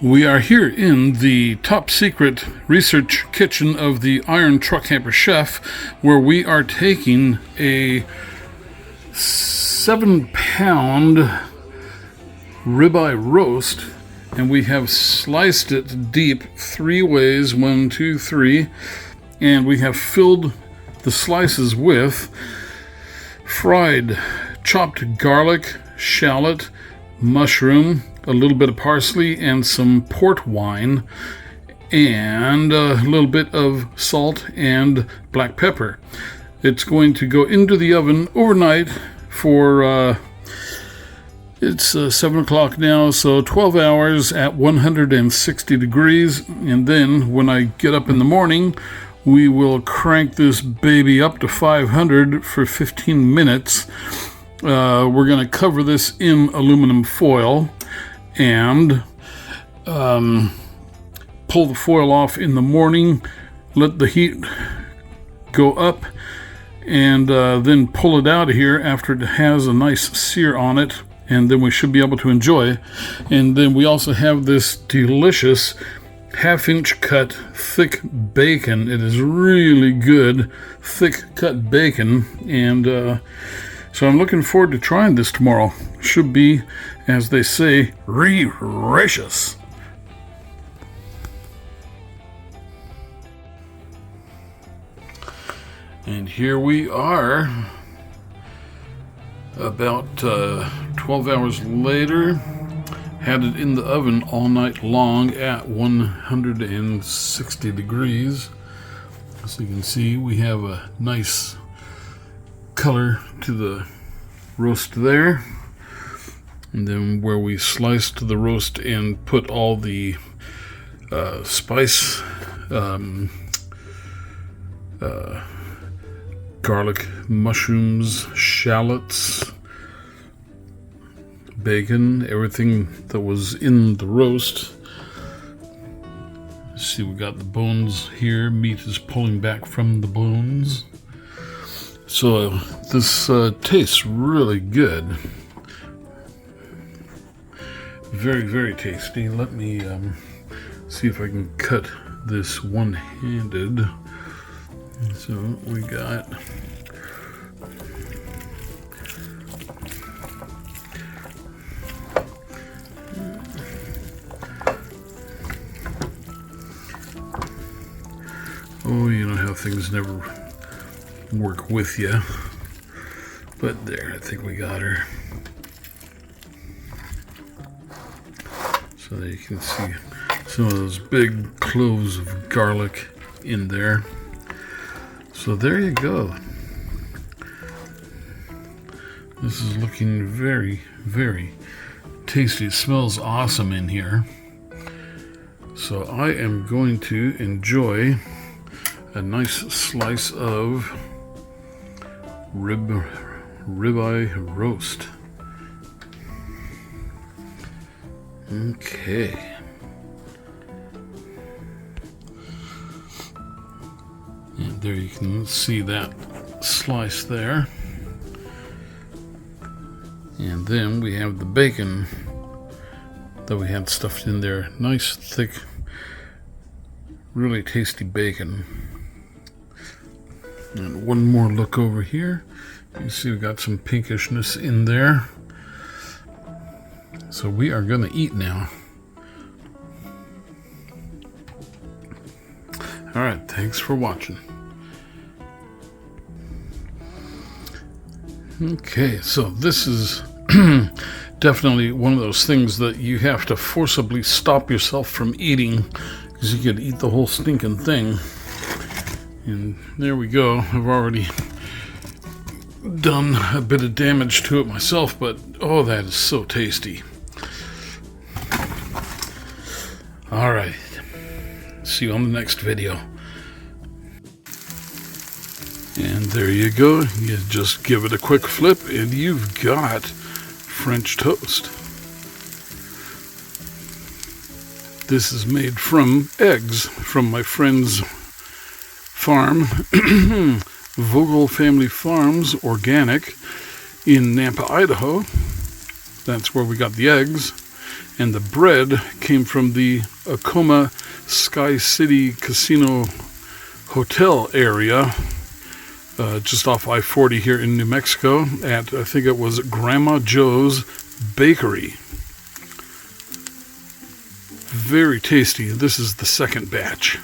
We are here in the top secret research kitchen of the Iron Truck Camper Chef, where we are taking a 7-pound ribeye roast, and we have sliced it deep 3 ways, 1, 2, 3, and we have filled the slices with fried chopped garlic, shallot, mushroom, a little bit of parsley, and some port wine, and a little bit of salt and black pepper. It's going to go into the oven overnight for, it's 7 o'clock now, so 12 hours at 160 degrees, and then when I get up in the morning, we will crank this baby up to 500 for 15 minutes. We're going to cover this in aluminum foil and pull the foil off in the morning, let the heat go up, and then pull it out of here after it has a nice sear on it, and then we should be able to enjoy. And then we also have this delicious half-inch cut thick bacon. It is really good thick cut bacon, and so I'm looking forward to trying this tomorrow. Should be, as they say, re-ricious. And here we are, about 12 hours later. Had it in the oven all night long at 160 degrees. As you can see, we have a nice color to the roast there, and then where we sliced the roast and put all the spice, garlic, mushrooms, shallots, bacon, everything that was in the roast. See, we got the bones here. Meat is pulling back from the bones. So this tastes really good. Very, very tasty. Let me see if I can cut this one-handed. So we got you know how things never work with you, but there, I think we got her. So there you can see some of those big cloves of garlic in there. So there you go. This is looking very, very tasty. It smells awesome in here. So I am going to enjoy a nice slice of ribeye roast. Okay. And there you can see that slice there. And then we have the bacon that we had stuffed in there. Nice, thick, really tasty bacon. And one more look over here. You see we got some pinkishness in there. So we are going to eat now. Alright, thanks for watching. Okay, so this is definitely one of those things that you have to forcibly stop yourself from eating, because you could eat the whole stinking thing. And there we go. I've already done a bit of damage to it myself, but oh, that is so tasty. All right. See you on the next video. And there you go. You just give it a quick flip and you've got French toast. This is made from eggs from my friend's farm, Vogel Family Farms Organic in Nampa, Idaho. That's where we got the eggs. And the bread came from the Acoma Sky City Casino Hotel area, just off I-40 here in New Mexico at, I think it was Grandma Joe's Bakery. Very tasty. This is the second batch.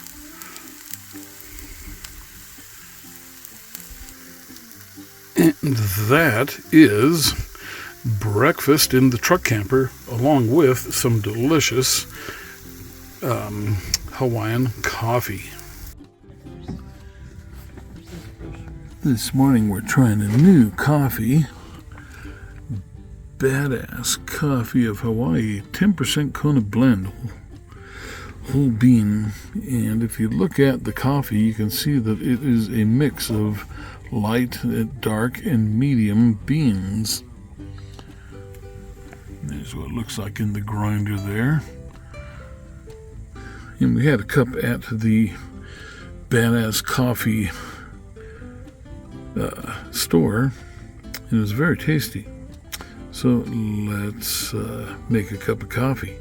And that is breakfast in the truck camper, along with some delicious Hawaiian coffee. This morning we're trying a new coffee. Badass Coffee of Hawaii, 10% Kona blend, whole bean. And if you look at the coffee, you can see that it is a mix of light, dark, and medium beans. There's what it looks like in the grinder there. And we had a cup at the Badass Coffee store. It was very tasty. So let's make a cup of coffee.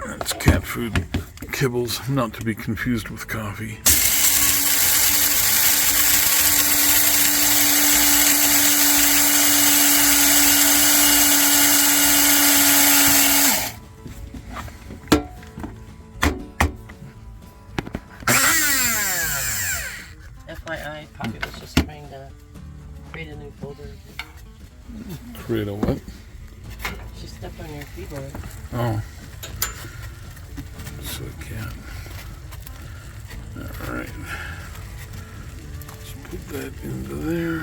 That's cat food kibbles, not to be confused with coffee. FYI, Poppy was just trying to create a new folder. Create a what? She stepped on your keyboard. Oh. So I can't. Alright. Let's put that into there.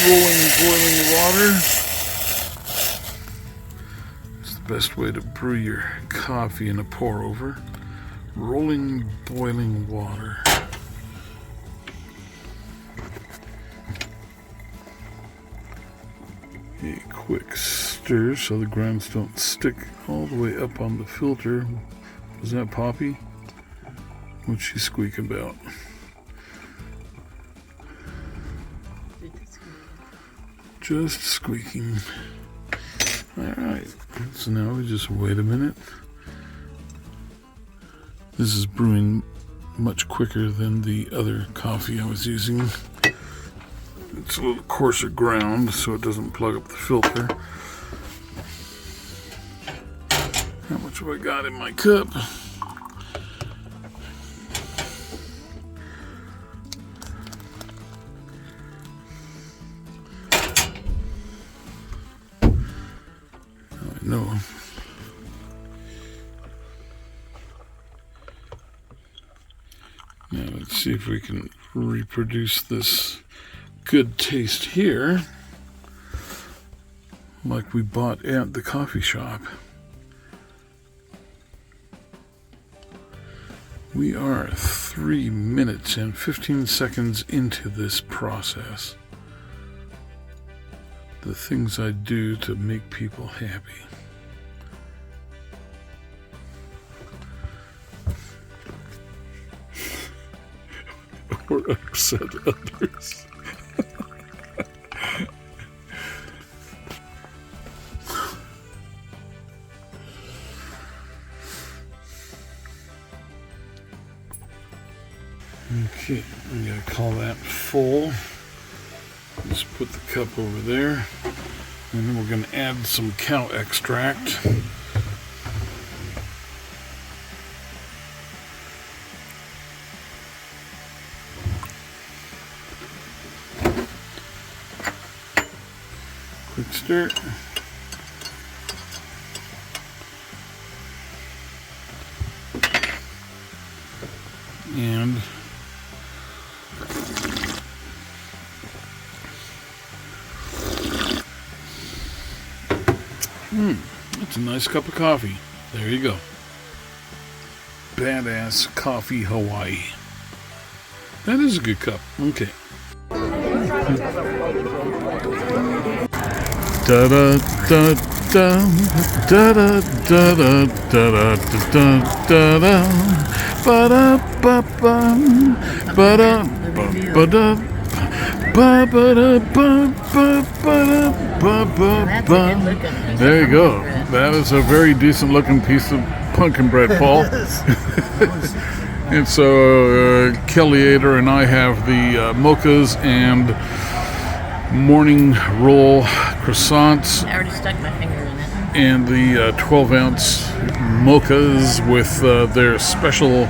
Rolling boiling water. It's the best way to brew your coffee in a pour over. Rolling boiling water. A quick stir so the grounds don't stick all the way up on the filter. Was that Poppy? What's she squeak about? Just squeaking. Alright, so now we just wait a minute. This is brewing much quicker than the other coffee I was using. It's a little coarser ground so it doesn't plug up the filter. How much have I got in my cup? No. Now let's see if we can reproduce this good taste here like we bought at the coffee shop. We are 3 minutes and 15 seconds into this process. The things I do to make people happy. Or upset others. Okay, I'm gonna call that full. Just put the cup over there, and then we're going to add some cow extract. Quick stir. And It's a nice cup of coffee. There you go. Badass Coffee Hawaii. That is a good cup. Okay. Da da da da da da da da da da da da ba da ba ba ba da ba da ba ba da ba ba ba ba ba. There you go. That is a very decent looking piece of pumpkin bread, Paul. And so Kelly Ader and I have the mochas and morning roll croissants. I already stuck my finger in it. And the 12-ounce mochas with their special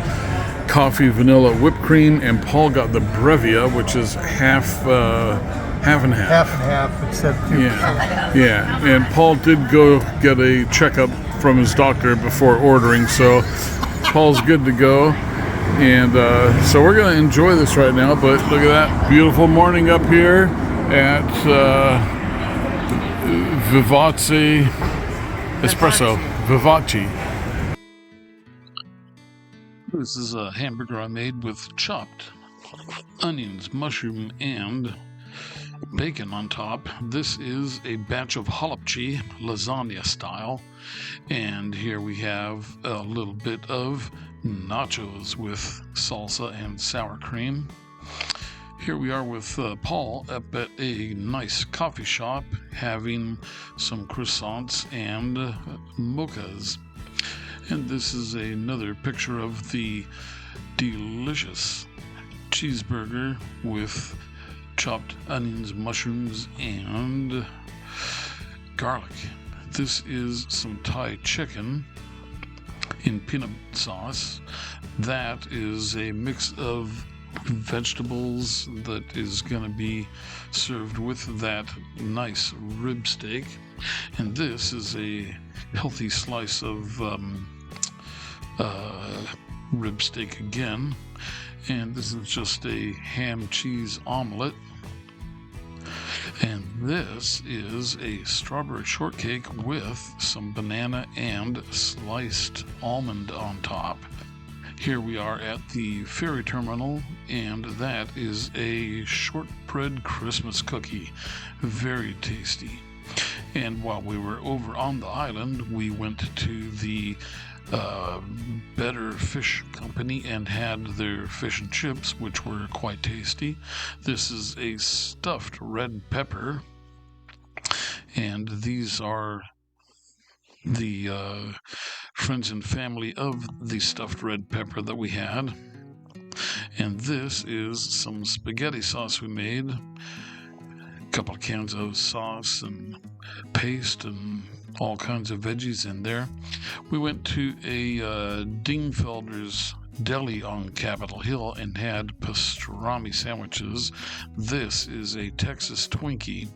coffee vanilla whipped cream. And Paul got the Brevia, which is half and half. Half and half, except 2%. Yeah. And Paul did go get a checkup from his doctor before ordering, so Paul's good to go. And so we're going to enjoy this right now, but look at that beautiful morning up here at Vivace Espresso. Vivace. This is a hamburger I made with chopped onions, mushroom, and bacon on top. This is a batch of halapchi, lasagna style. And here we have a little bit of nachos with salsa and sour cream. Here we are with Paul up at a nice coffee shop having some croissants and mochas. And this is another picture of the delicious cheeseburger with chopped onions, mushrooms, and garlic. This is some Thai chicken in peanut sauce. That is a mix of vegetables that is going to be served with that nice rib steak. And this is a healthy slice of rib steak again. And this is just a ham cheese omelet. And this is a strawberry shortcake with some banana and sliced almond on top. Here we are at the ferry terminal, and that is a shortbread Christmas cookie. Very tasty. And while we were over on the island, we went to the Better Fish Company and had their fish and chips, which were quite tasty. This is a stuffed red pepper, and these are the friends and family of the stuffed red pepper that we had. And this is some spaghetti sauce we made. A couple of cans of sauce and paste and all kinds of veggies in there. We went to a Dingfelder's Deli on Capitol Hill and had pastrami sandwiches. This is a Texas Twinkie.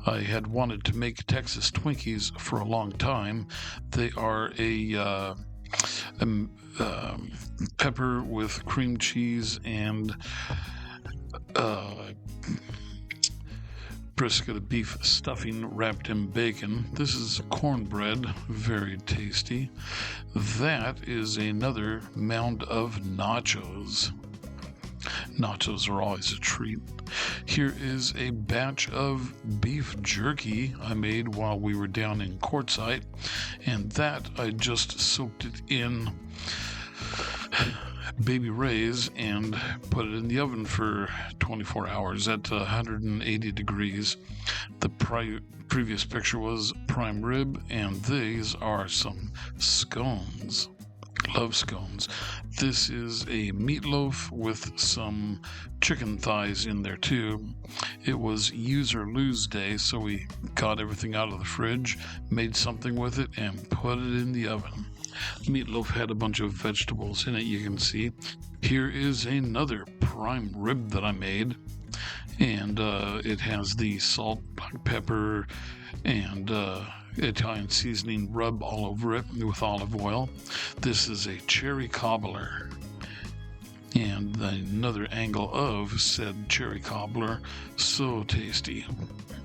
I had wanted to make Texas Twinkies for a long time. They are a pepper with cream cheese and brisket of beef stuffing wrapped in bacon. This is cornbread, very tasty. That is another mound of nachos. Nachos are always a treat. Here is a batch of beef jerky I made while we were down in Quartzsite, and that I just soaked it in Baby Ray's and put it in the oven for 24 hours at 180 degrees. The previous picture was prime rib, and these are some scones. Love scones. This is a meatloaf with some chicken thighs in there too. It was use or lose day, so we got everything out of the fridge, made something with it, and put it in the oven. Meatloaf had a bunch of vegetables in it, you can see. Here is another prime rib that I made, and it has the salt, black pepper, and Italian seasoning rub all over it with olive oil. This is a cherry cobbler, and another angle of said cherry cobbler. So tasty.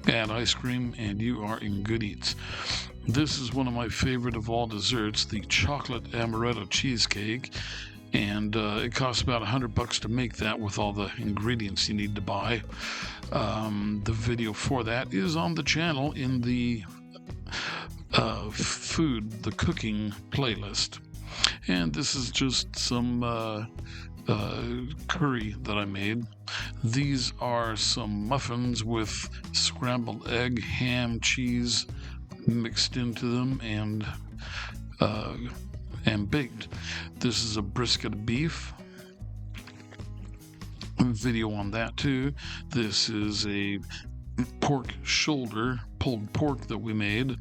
Add ice cream and you are in good eats. This is one of my favorite of all desserts, the chocolate amaretto cheesecake. And it costs about $100 to make that with all the ingredients you need to buy. The video for that is on the channel in the the cooking playlist. And this is just some curry that I made. These are some muffins with scrambled egg, ham, cheese mixed into them, and baked. This is a brisket of beef. Video on that too. This is a pork shoulder, pulled pork that we made.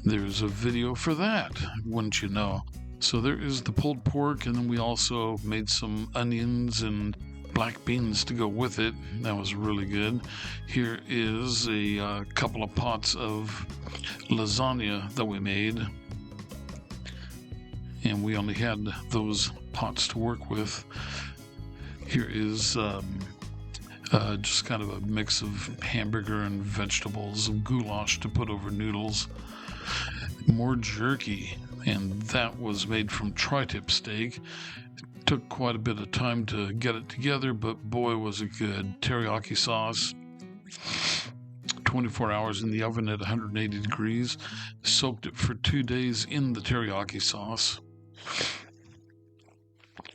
There's a video for that, wouldn't you know. So there is the pulled pork, and then we also made some onions and black beans to go with it. That was really good. Here is a couple of pots of lasagna that we made, and we only had those pots to work with. Here is just kind of a mix of hamburger and vegetables, goulash to put over noodles, more jerky, and that was made from tri-tip steak. It took quite a bit of time to get it together, but boy was it good. Teriyaki sauce, 24 hours in the oven at 180 degrees, soaked it for 2 days in the teriyaki sauce.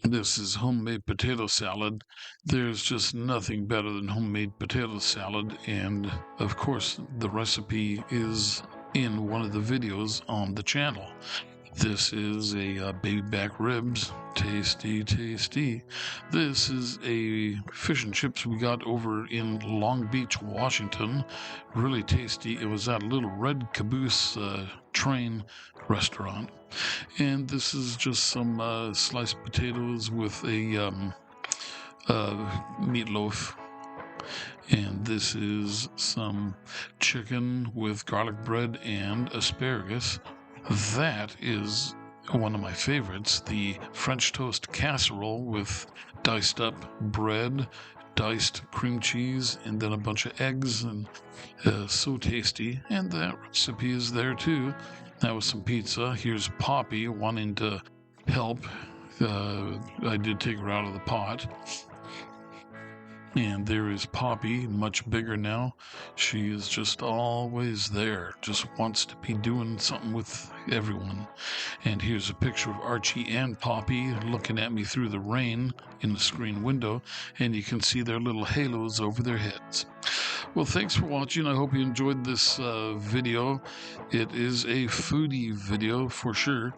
This is homemade potato salad. There's just nothing better than homemade potato salad, and of course the recipe is in one of the videos on the channel. This is a baby back ribs. Tasty, tasty. This is a fish and chips we got over in Long Beach, Washington. Really tasty. It was at a little Red Caboose train restaurant. And this is just some sliced potatoes with a meatloaf. And this is some chicken with garlic bread and asparagus. That is one of my favorites, the French toast casserole with diced up bread, diced cream cheese, and then a bunch of eggs, and so tasty. And that recipe is there too. That was some pizza. Here's Poppy wanting to help. I did take her out of the pot. And there is Poppy, much bigger now. She is just always there, just wants to be doing something with everyone. And here's a picture of Archie and Poppy looking at me through the rain in the screen window, and you can see their little halos over their heads. Well, thanks for watching. I hope you enjoyed this video. It is a foodie video for sure.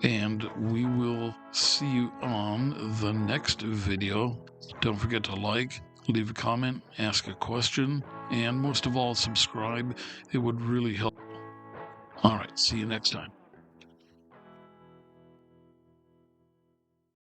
And we will see you on the next video. Don't forget to like, leave a comment, ask a question, and most of all, subscribe. It would really help. All right, see you next time.